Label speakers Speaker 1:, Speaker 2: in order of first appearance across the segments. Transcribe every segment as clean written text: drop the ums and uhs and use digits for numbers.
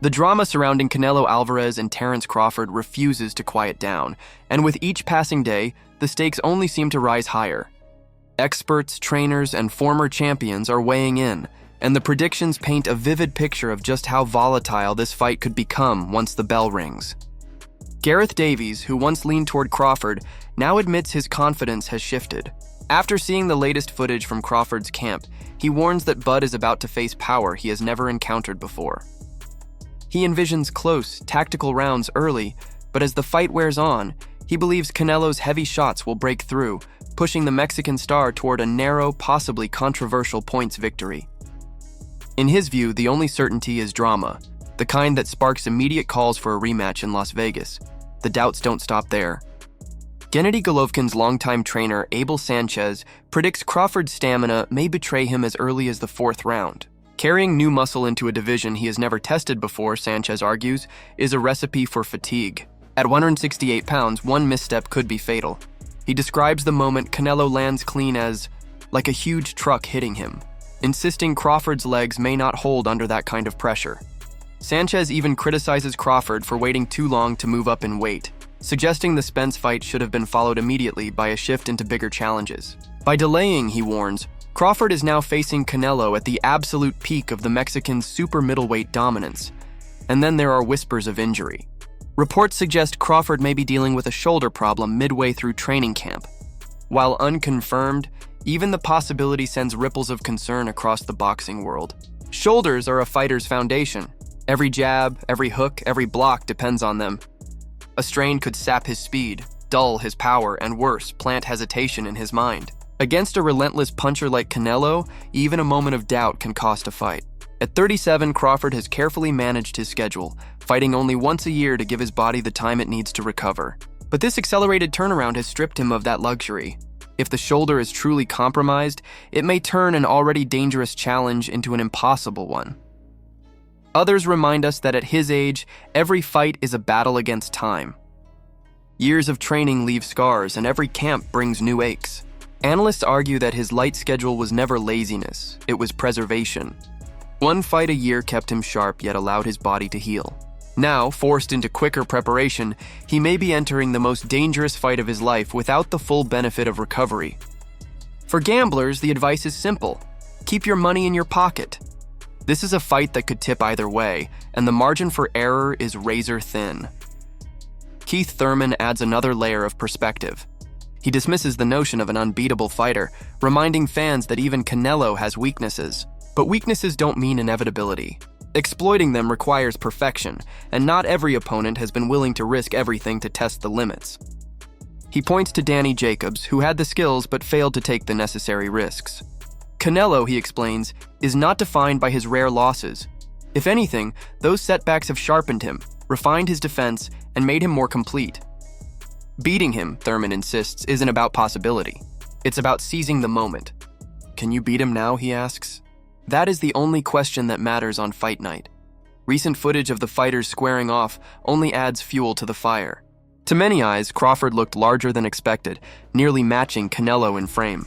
Speaker 1: The drama surrounding Canelo Alvarez and Terence Crawford refuses to quiet down, and with each passing day, the stakes only seem to rise higher. Experts, trainers, and former champions are weighing in, and the predictions paint a vivid picture of just how volatile this fight could become once the bell rings. Gareth Davies, who once leaned toward Crawford, now admits his confidence has shifted. After seeing the latest footage from Crawford's camp, he warns that Bud is about to face power he has never encountered before. He envisions close, tactical rounds early, but as the fight wears on, he believes Canelo's heavy shots will break through, pushing the Mexican star toward a narrow, possibly controversial points victory. In his view, the only certainty is drama, the kind that sparks immediate calls for a rematch in Las Vegas. The doubts don't stop there. Gennady Golovkin's longtime trainer, Abel Sanchez, predicts Crawford's stamina may betray him as early as the 4th round. Carrying new muscle into a division he has never tested before, Sanchez argues, is a recipe for fatigue. At 168 pounds, one misstep could be fatal. He describes the moment Canelo lands clean as like a huge truck hitting him, insisting Crawford's legs may not hold under that kind of pressure. Sanchez even criticizes Crawford for waiting too long to move up in weight, suggesting the Spence fight should have been followed immediately by a shift into bigger challenges. By delaying, he warns, Crawford is now facing Canelo at the absolute peak of the Mexican's super middleweight dominance, and then there are whispers of injury. Reports suggest Crawford may be dealing with a shoulder problem midway through training camp. While unconfirmed, even the possibility sends ripples of concern across the boxing world. Shoulders are a fighter's foundation. Every jab, every hook, every block depends on them. A strain could sap his speed, dull his power, and worse, plant hesitation in his mind. Against a relentless puncher like Canelo, even a moment of doubt can cost a fight. At 37, Crawford has carefully managed his schedule, fighting only once a year to give his body the time it needs to recover. But this accelerated turnaround has stripped him of that luxury. If the shoulder is truly compromised, it may turn an already dangerous challenge into an impossible one. Others remind us that at his age, every fight is a battle against time. Years of training leave scars, and every camp brings new aches. Analysts argue that his light schedule was never laziness, it was preservation. One fight a year kept him sharp, yet allowed his body to heal. Now, forced into quicker preparation, he may be entering the most dangerous fight of his life without the full benefit of recovery. For gamblers, the advice is simple. Keep your money in your pocket. This is a fight that could tip either way, and the margin for error is razor thin. Keith Thurman adds another layer of perspective. He dismisses the notion of an unbeatable fighter, reminding fans that even Canelo has weaknesses. But weaknesses don't mean inevitability. Exploiting them requires perfection, and not every opponent has been willing to risk everything to test the limits. He points to Danny Jacobs, who had the skills but failed to take the necessary risks. Canelo, he explains, is not defined by his rare losses. If anything, those setbacks have sharpened him, refined his defense, and made him more complete. Beating him, Thurman insists, isn't about possibility. It's about seizing the moment. Can you beat him now, he asks? That is the only question that matters on fight night. Recent footage of the fighters squaring off only adds fuel to the fire. To many eyes, Crawford looked larger than expected, nearly matching Canelo in frame.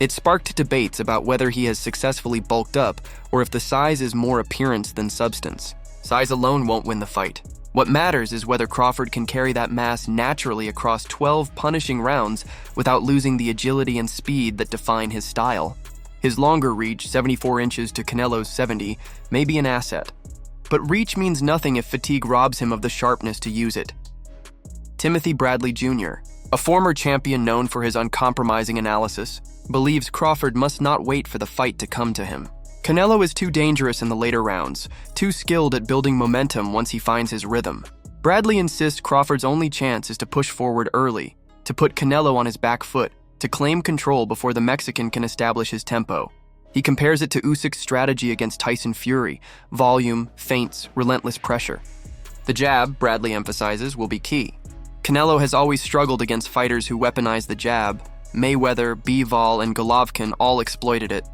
Speaker 1: It sparked debates about whether he has successfully bulked up or if the size is more appearance than substance. Size alone won't win the fight. What matters is whether Crawford can carry that mass naturally across 12 punishing rounds without losing the agility and speed that define his style. His longer reach, 74 inches to Canelo's 70, may be an asset. But reach means nothing if fatigue robs him of the sharpness to use it. Timothy Bradley Jr., a former champion known for his uncompromising analysis, believes Crawford must not wait for the fight to come to him. Canelo is too dangerous in the later rounds, too skilled at building momentum once he finds his rhythm. Bradley insists Crawford's only chance is to push forward early, to put Canelo on his back foot, to claim control before the Mexican can establish his tempo. He compares it to Usyk's strategy against Tyson Fury: volume, feints, relentless pressure. The jab, Bradley emphasizes, will be key. Canelo has always struggled against fighters who weaponize the jab. Mayweather, Bivol, and Golovkin all exploited it.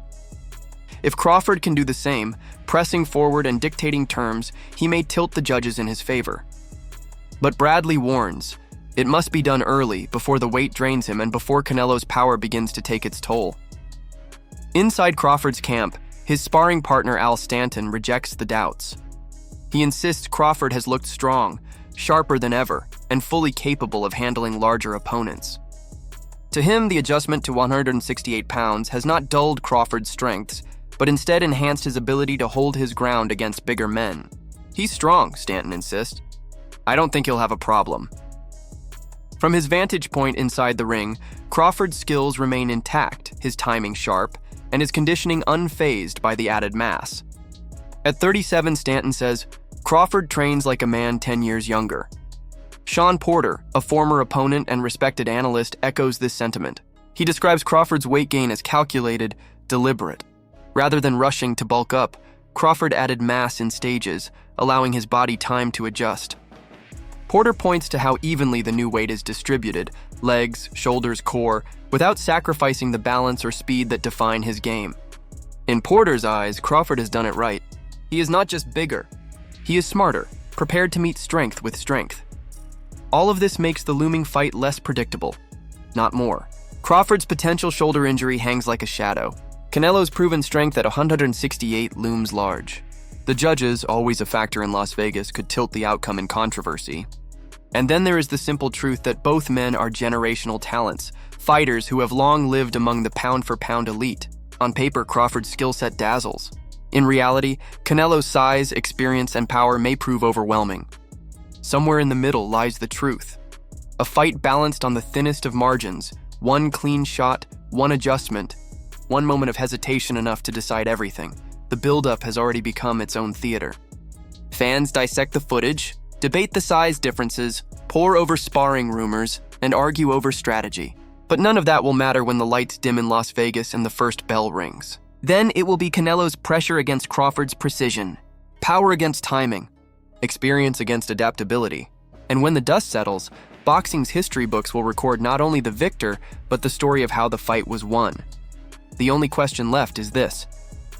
Speaker 1: If Crawford can do the same, pressing forward and dictating terms, he may tilt the judges in his favor. But Bradley warns, it must be done early, before the weight drains him and before Canelo's power begins to take its toll. Inside Crawford's camp, his sparring partner Al Stanton rejects the doubts. He insists Crawford has looked strong, sharper than ever, and fully capable of handling larger opponents. To him, the adjustment to 168 pounds has not dulled Crawford's strengths, but instead enhanced his ability to hold his ground against bigger men. He's strong, Stanton insists. I don't think he'll have a problem. From his vantage point inside the ring, Crawford's skills remain intact, his timing sharp, and his conditioning unfazed by the added mass. At 37, Stanton says, Crawford trains like a man 10 years younger. Sean Porter, a former opponent and respected analyst, echoes this sentiment. He describes Crawford's weight gain as calculated, deliberate. Rather than rushing to bulk up, Crawford added mass in stages, allowing his body time to adjust. Porter points to how evenly the new weight is distributed, legs, shoulders, core, without sacrificing the balance or speed that define his game. In Porter's eyes, Crawford has done it right. He is not just bigger. He is smarter, prepared to meet strength with strength. All of this makes the looming fight less predictable, not more. Crawford's potential shoulder injury hangs like a shadow. Canelo's proven strength at 168 looms large. The judges, always a factor in Las Vegas, could tilt the outcome in controversy. And then there is the simple truth that both men are generational talents, fighters who have long lived among the pound-for-pound elite. On paper, Crawford's skill set dazzles. In reality, Canelo's size, experience, and power may prove overwhelming. Somewhere in the middle lies the truth. A fight balanced on the thinnest of margins, one clean shot, one adjustment, one moment of hesitation enough to decide everything. The build-up has already become its own theater. Fans dissect the footage, debate the size differences, pore over sparring rumors, and argue over strategy. But none of that will matter when the lights dim in Las Vegas and the first bell rings. Then it will be Canelo's pressure against Crawford's precision, power against timing, experience against adaptability. And when the dust settles, boxing's history books will record not only the victor, but the story of how the fight was won. The only question left is this.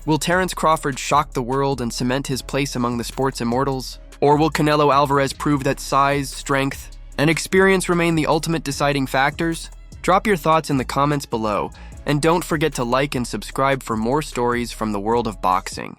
Speaker 1: Will Terence Crawford shock the world and cement his place among the sport's immortals? Or will Canelo Alvarez prove that size, strength, and experience remain the ultimate deciding factors? Drop your thoughts in the comments below, and don't forget to like and subscribe for more stories from the world of boxing.